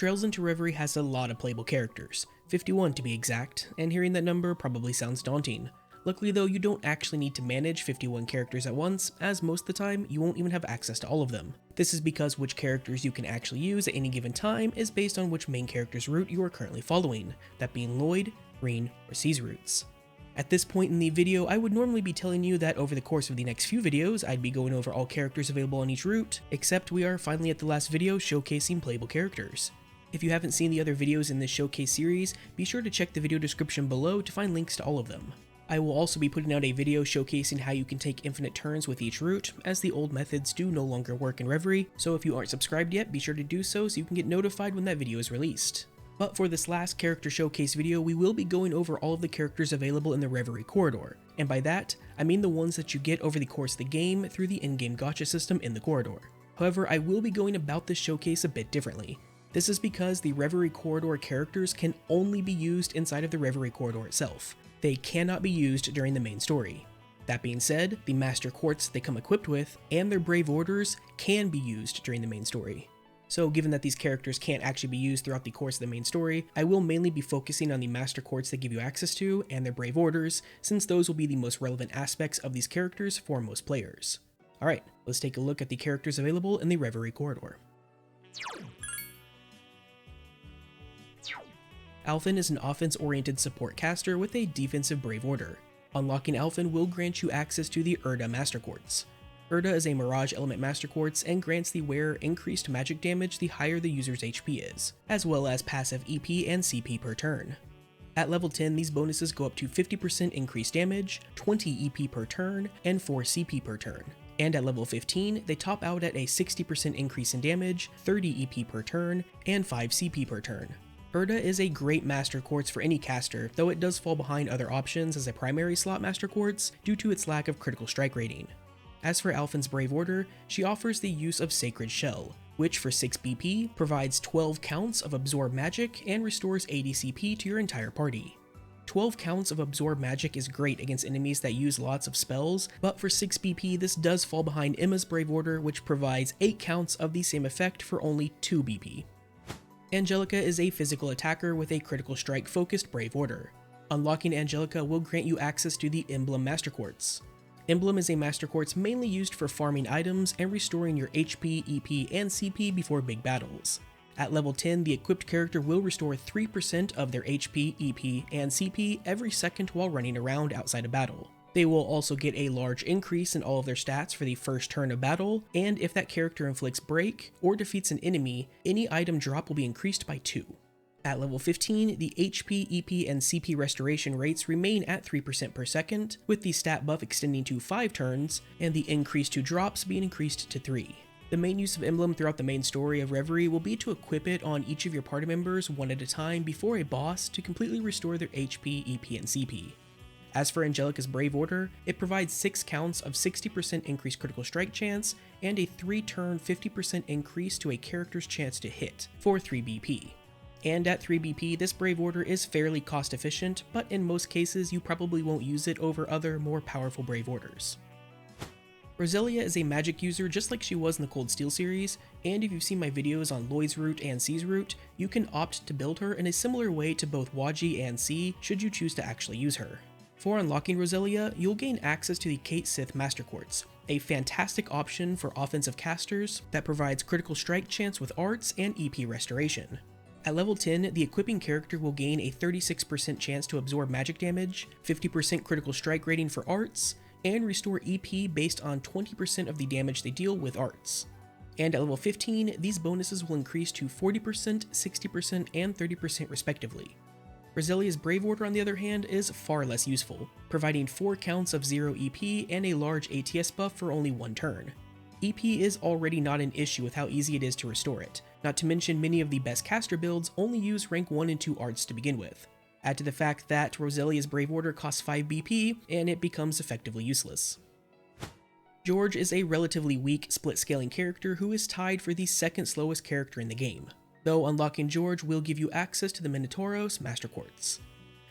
Trails into Reverie has a lot of playable characters, 51 to be exact, and hearing that number probably sounds daunting. Luckily though, you don't actually need to manage 51 characters at once, as most of the time you won't even have access to all of them. This is because which characters you can actually use at any given time is based on which main character's route you are currently following, that being Lloyd, Green, or C's routes. At this point in the video, I would normally be telling you that over the course of the next few videos, I'd be going over all characters available on each route, except we are finally at the last video showcasing playable characters. If you haven't seen the other videos in this showcase series, be sure to check the video description below to find links to all of them. I will also be putting out a video showcasing how you can take infinite turns with each route, as the old methods do no longer work in Reverie, so if you aren't subscribed yet, be sure to do so you can get notified when that video is released. But for this last character showcase video, we will be going over all of the characters available in the Reverie Corridor, and by that, I mean the ones that you get over the course of the game through the in-game gacha system in the corridor. However, I will be going about this showcase a bit differently. This is because the Reverie Corridor characters can only be used inside of the Reverie Corridor itself. They cannot be used during the main story. That being said, the Master Quartz they come equipped with, and their Brave Orders, can be used during the main story. So given that these characters can't actually be used throughout the course of the main story, I will mainly be focusing on the Master Quartz they give you access to, and their Brave Orders, since those will be the most relevant aspects of these characters for most players. Alright, let's take a look at the characters available in the Reverie Corridor. Alphen is an offense-oriented support caster with a defensive Brave Order. Unlocking Alphen will grant you access to the Erda Master Quartz. Erda is a Mirage Element Master Quartz and grants the wearer increased magic damage the higher the user's HP is, as well as passive EP and CP per turn. At level 10, these bonuses go up to 50% increased damage, 20 EP per turn, and 4 CP per turn. And at level 15, they top out at a 60% increase in damage, 30 EP per turn, and 5 CP per turn. Erda is a great Master Quartz for any caster, though it does fall behind other options as a primary slot Master Quartz due to its lack of critical strike rating. As for Alphen's Brave Order, she offers the use of Sacred Shell, which for 6 BP provides 12 counts of Absorb Magic and restores 80 CP to your entire party. 12 counts of Absorb Magic is great against enemies that use lots of spells, but for 6 BP this does fall behind Emma's Brave Order, which provides 8 counts of the same effect for only 2 BP. Angelica is a physical attacker with a critical strike focused Brave Order. Unlocking Angelica will grant you access to the Emblem Master Quartz. Emblem is a Master Quartz mainly used for farming items and restoring your HP, EP, and CP before big battles. At level 10, the equipped character will restore 3% of their HP, EP, and CP every second while running around outside of battle. They will also get a large increase in all of their stats for the first turn of battle, and if that character inflicts break or defeats an enemy, any item drop will be increased by 2. At level 15, the HP, EP, and CP restoration rates remain at 3% per second, with the stat buff extending to 5 turns, and the increase to drops being increased to 3. The main use of Emblem throughout the main story of Reverie will be to equip it on each of your party members one at a time before a boss to completely restore their HP, EP, and CP. As for Angelica's Brave Order, it provides 6 counts of 60% increased critical strike chance and a 3-turn 50% increase to a character's chance to hit for 3 BP. And at 3 BP, this Brave Order is fairly cost efficient, but in most cases you probably won't use it over other more powerful Brave Orders. Roselia is a magic user just like she was in the Cold Steel series, and if you've seen my videos on Lloyd's route and C's route, you can opt to build her in a similar way to both Waji and C should you choose to actually use her. For unlocking Roselia, you'll gain access to the Kate Sith Master Quartz, a fantastic option for offensive casters that provides critical strike chance with arts and EP restoration. At level 10, the equipping character will gain a 36% chance to absorb magic damage, 50% critical strike rating for arts, and restore EP based on 20% of the damage they deal with arts. And at level 15, these bonuses will increase to 40%, 60%, and 30% respectively. Roselia's Brave Order, on the other hand, is far less useful, providing 4 counts of 0 EP and a large ATS buff for only 1 turn. EP is already not an issue with how easy it is to restore it, not to mention many of the best caster builds only use rank 1 and 2 arts to begin with. Add to the fact that Roselia's Brave Order costs 5 BP, and it becomes effectively useless. George is a relatively weak split-scaling character who is tied for the second slowest character in the game, though unlocking George will give you access to the Minotauros Master Quartz.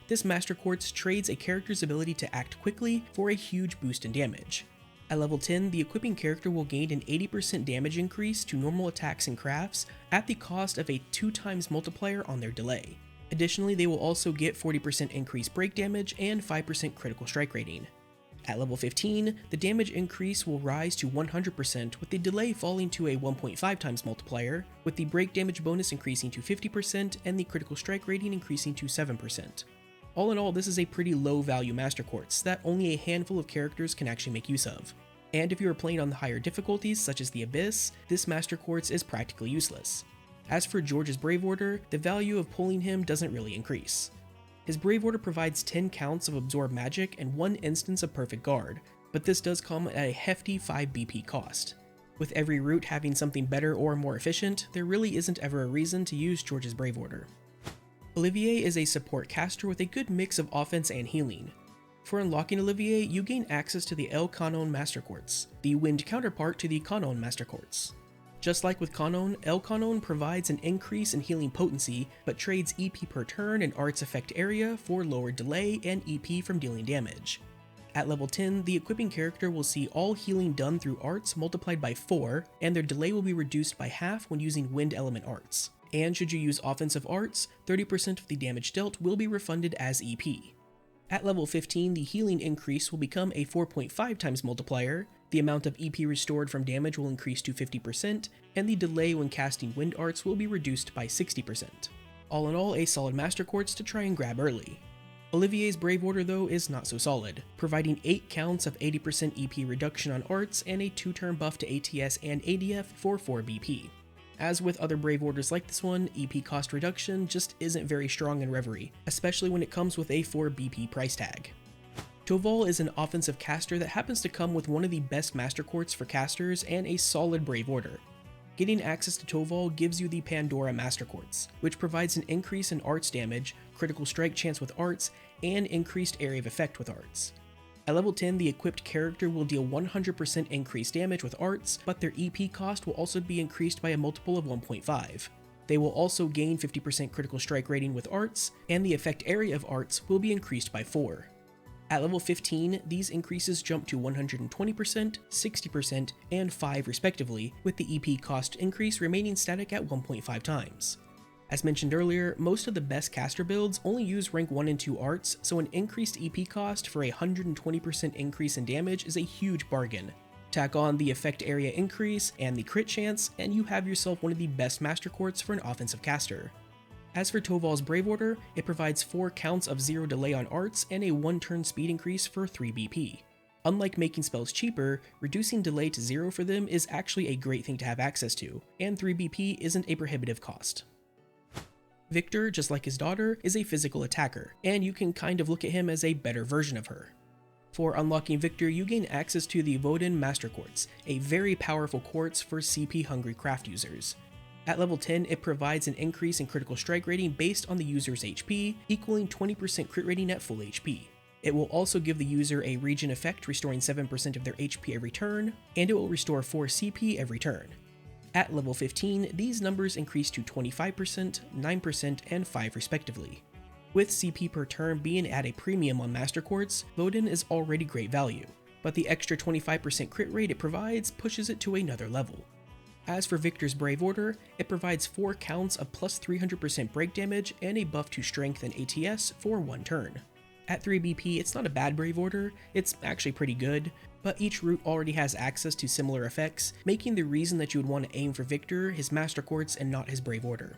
This Master Quartz trades a character's ability to act quickly for a huge boost in damage. At level 10, the equipping character will gain an 80% damage increase to normal attacks and crafts at the cost of a 2x multiplier on their delay. Additionally, they will also get 40% increased break damage and 5% critical strike rating. At level 15, the damage increase will rise to 100% with the delay falling to a 1.5x multiplier, with the break damage bonus increasing to 50% and the critical strike rating increasing to 7%. All in all, this is a pretty low value Master Quartz that only a handful of characters can actually make use of. And if you are playing on the higher difficulties such as the Abyss, this Master Quartz is practically useless. As for George's Brave Order, the value of pulling him doesn't really increase. His Brave Order provides 10 counts of Absorb Magic and 1 instance of Perfect Guard, but this does come at a hefty 5 BP cost. With every route having something better or more efficient, there really isn't ever a reason to use George's Brave Order. Olivier is a support caster with a good mix of offense and healing. For unlocking Olivier, you gain access to the El Canon Master Quartz, the wind counterpart to the Canon Master Quartz. Just like with Canon, El Canon provides an increase in healing potency, but trades EP per turn and art's effect area for lower delay and EP from dealing damage. At level 10, the equipping character will see all healing done through arts multiplied by 4, and their delay will be reduced by half when using wind element arts. And should you use offensive arts, 30% of the damage dealt will be refunded as EP. At level 15, the healing increase will become a 4.5x multiplier, the amount of EP restored from damage will increase to 50%, and the delay when casting wind arts will be reduced by 60%. All in all, a solid Master Quartz to try and grab early. Olivier's Brave Order though is not so solid, providing 8 counts of 80% EP reduction on arts and a 2-turn buff to ATS and ADF for 4 BP. As with other Brave Orders like this one, EP cost reduction just isn't very strong in Reverie, especially when it comes with a 4 BP price tag. Toval is an offensive caster that happens to come with one of the best Master Quartz for casters and a solid Brave Order. Getting access to Toval gives you the Pandora Master Quartz, which provides an increase in arts damage, critical strike chance with arts, and increased area of effect with arts. At level 10, the equipped character will deal 100% increased damage with arts, but their EP cost will also be increased by a multiple of 1.5. They will also gain 50% critical strike rating with arts, and the effect area of arts will be increased by 4. At level 15, these increases jump to 120%, 60%, and 5 respectively, with the EP cost increase remaining static at 1.5 times. As mentioned earlier, most of the best caster builds only use rank 1 and 2 arts, so an increased EP cost for a 120% increase in damage is a huge bargain. Tack on the effect area increase and the crit chance, and you have yourself one of the best Master Quartz for an offensive caster. As for Toval's Brave Order, it provides 4 counts of 0 delay on arts and a 1-turn speed increase for 3 BP. Unlike making spells cheaper, reducing delay to 0 for them is actually a great thing to have access to, and 3 BP isn't a prohibitive cost. Victor, just like his daughter, is a physical attacker, and you can kind of look at him as a better version of her. For unlocking Victor, you gain access to the Vodin Master Quartz, a very powerful quartz for CP-hungry craft users. At level 10, it provides an increase in critical strike rating based on the user's HP, equaling 20% crit rating at full HP. It will also give the user a regen effect restoring 7% of their HP every turn, and it will restore 4 CP every turn. At level 15, these numbers increase to 25%, 9%, and 5 respectively. With CP per turn being at a premium on Master Quartz, Vodin is already great value, but the extra 25% crit rate it provides pushes it to another level. As for Victor's Brave Order, it provides 4 counts of plus 300% break damage and a buff to strength and ATS for 1 turn. At 3 BP, it's not a bad Brave Order, it's actually pretty good, but each route already has access to similar effects, making the reason that you would want to aim for Victor his Master Quartz and not his Brave Order.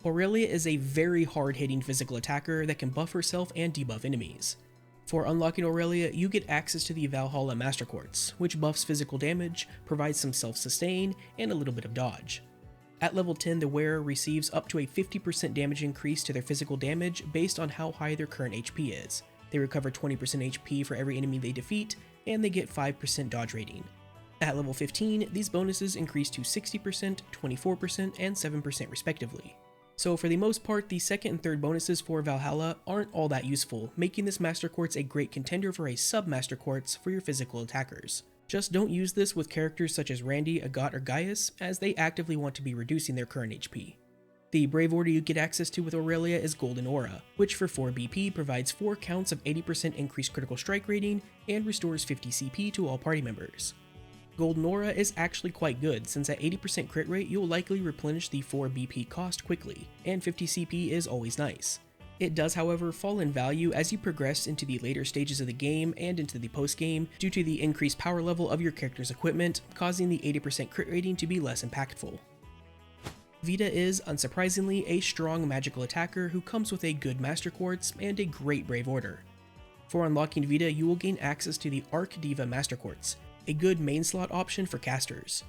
Aurelia is a very hard-hitting physical attacker that can buff herself and debuff enemies. For unlocking Aurelia, you get access to the Valhalla Master Quartz, which buffs physical damage, provides some self-sustain, and a little bit of dodge. At level 10, the wearer receives up to a 50% damage increase to their physical damage based on how high their current HP is. They recover 20% HP for every enemy they defeat, and they get 5% dodge rating. At level 15, these bonuses increase to 60%, 24%, and 7% respectively. So for the most part, the second and third bonuses for Valhalla aren't all that useful, making this Master Quartz a great contender for a sub-Master Quartz for your physical attackers. Just don't use this with characters such as Randy, Agat, or Gaius, as they actively want to be reducing their current HP. The Brave Order you get access to with Aurelia is Golden Aura, which for 4 BP provides 4 counts of 80% increased critical strike rating and restores 50 CP to all party members. Golden Aura is actually quite good, since at 80% crit rate you'll likely replenish the 4 BP cost quickly, and 50 CP is always nice. It does however fall in value as you progress into the later stages of the game and into the post-game due to the increased power level of your character's equipment, causing the 80% crit rating to be less impactful. Vida is, unsurprisingly, a strong magical attacker who comes with a good Master Quartz and a great Brave Order. For unlocking Vida, you will gain access to the Arc Diva Master Quartz, a good main slot option for casters.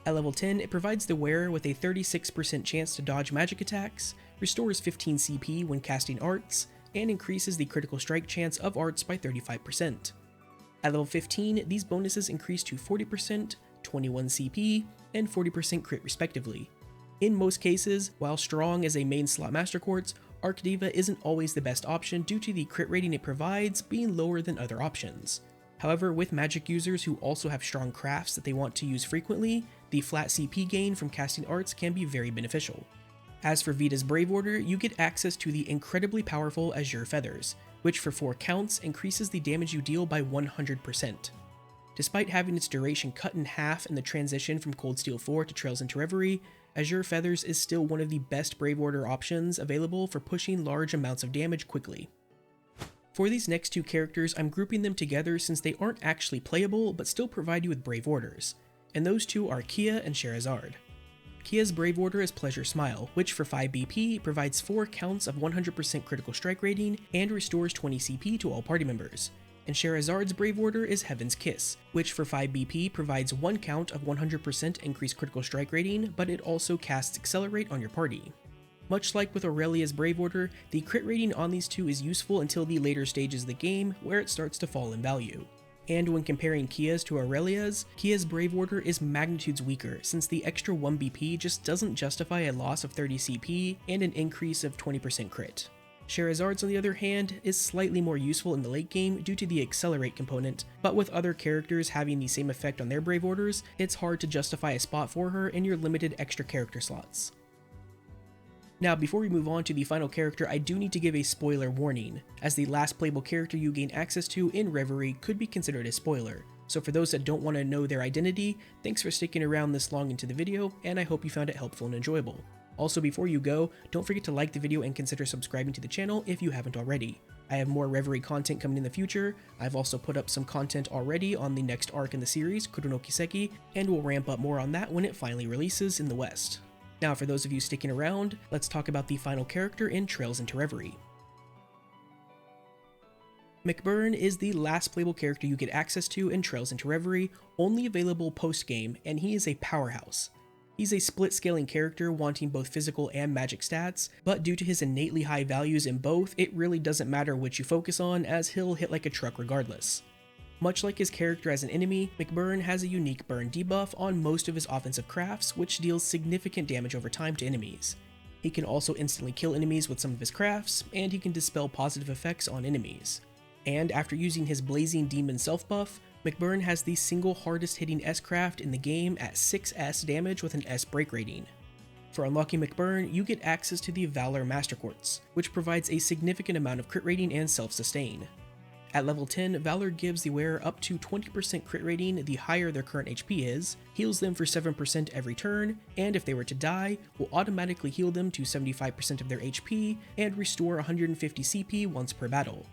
At level 10, it provides the wearer with a 36% chance to dodge magic attacks, restores 15 CP when casting arts, and increases the critical strike chance of arts by 35%. At level 15, these bonuses increase to 40%, 21 CP, and 40% crit respectively. In most cases, while strong as a main slot Master Quartz, Arc Diva isn't always the best option due to the crit rating it provides being lower than other options. However, with magic users who also have strong crafts that they want to use frequently, the flat CP gain from casting arts can be very beneficial. As for Vida's Brave Order, you get access to the incredibly powerful Azure Feathers, which for 4 counts increases the damage you deal by 100%. Despite having its duration cut in half in the transition from Cold Steel 4 to Trails into Reverie, Azure Feathers is still one of the best Brave Order options available for pushing large amounts of damage quickly. For these next 2 characters, I'm grouping them together since they aren't actually playable but still provide you with Brave Orders, and those 2 are Kia and Scheherazade. Kia's Brave Order is Pleasure Smile, which for 5 BP provides 4 counts of 100% critical strike rating and restores 20 CP to all party members. And Scheherazade's Brave Order is Heaven's Kiss, which for 5 BP provides 1 count of 100% increased critical strike rating, but it also casts Accelerate on your party. Much like with Aurelia's Brave Order, the crit rating on these 2 is useful until the later stages of the game, where it starts to fall in value. And when comparing Kia's to Aurelia's, Kia's Brave Order is magnitudes weaker, since the extra 1 BP just doesn't justify a loss of 30 CP and an increase of 20% crit. Scheherazade's, on the other hand, is slightly more useful in the late game due to the Accelerate component, but with other characters having the same effect on their Brave Orders, it's hard to justify a spot for her in your limited extra character slots. Now, before we move on to the final character, I do need to give a spoiler warning, as the last playable character you gain access to in Reverie could be considered a spoiler. So for those that don't want to know their identity, thanks for sticking around this long into the video, and I hope you found it helpful and enjoyable. Also, before you go, don't forget to like the video and consider subscribing to the channel if you haven't already. I have more Reverie content coming in the future. I've also put up some content already on the next arc in the series, Kuro no Kiseki, and we'll ramp up more on that when it finally releases in the West. Now, for those of you sticking around, let's talk about the final character in Trails into Reverie. McCron is the last playable character you get access to in Trails into Reverie, only available post-game, and he is a powerhouse. He's a split-scaling character wanting both physical and magic stats, but due to his innately high values in both, it really doesn't matter which you focus on, as he'll hit like a truck regardless. Much like his character as an enemy, McCron has a unique burn debuff on most of his offensive crafts, which deals significant damage over time to enemies. He can also instantly kill enemies with some of his crafts, and he can dispel positive effects on enemies. And after using his Blazing Demon self buff, McCron has the single hardest hitting S-craft in the game at 6S damage with an S break rating. For unlocking McCron, you get access to the Valor Master Quartz, which provides a significant amount of crit rating and self-sustain. At level 10, Valor gives the wearer up to 20% crit rating the higher their current HP is, heals them for 7% every turn, and if they were to die, will automatically heal them to 75% of their HP and restore 150 CP once per battle.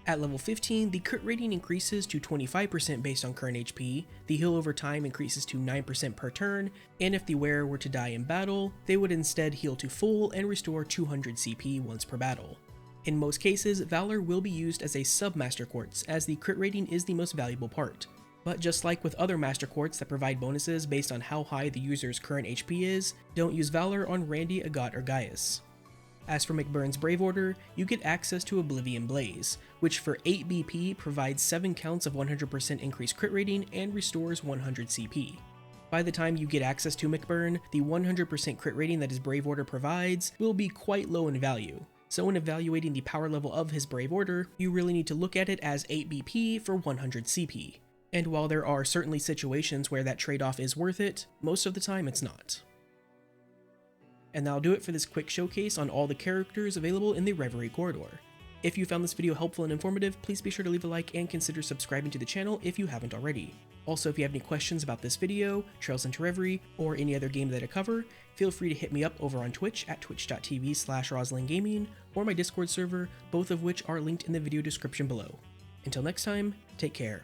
At level 15, the crit rating increases to 25% based on current HP, the heal over time increases to 9% per turn, and if the wearer were to die in battle, they would instead heal to full and restore 200 CP once per battle. In most cases, Valor will be used as a sub-Master Quartz, as the crit rating is the most valuable part. But just like with other Master Quartz that provide bonuses based on how high the user's current HP is, don't use Valor on Randy, Agat, or Gaius. As for McCron's Brave Order, you get access to Oblivion Blaze, which for 8 BP provides 7 counts of 100% increased crit rating and restores 100 CP. By the time you get access to McCron, the 100% crit rating that his Brave Order provides will be quite low in value. So when evaluating the power level of his Brave Order, you really need to look at it as 8 BP for 100 CP. And while there are certainly situations where that trade-off is worth it, most of the time it's not. And that'll do it for this quick showcase on all the characters available in the Reverie Corridor. If you found this video helpful and informative, please be sure to leave a like and consider subscribing to the channel if you haven't already. Also, if you have any questions about this video, Trails into Reverie, or any other game that I cover, feel free to hit me up over on Twitch at twitch.tv/RoslinGaming or my Discord server, both of which are linked in the video description below. Until next time, take care.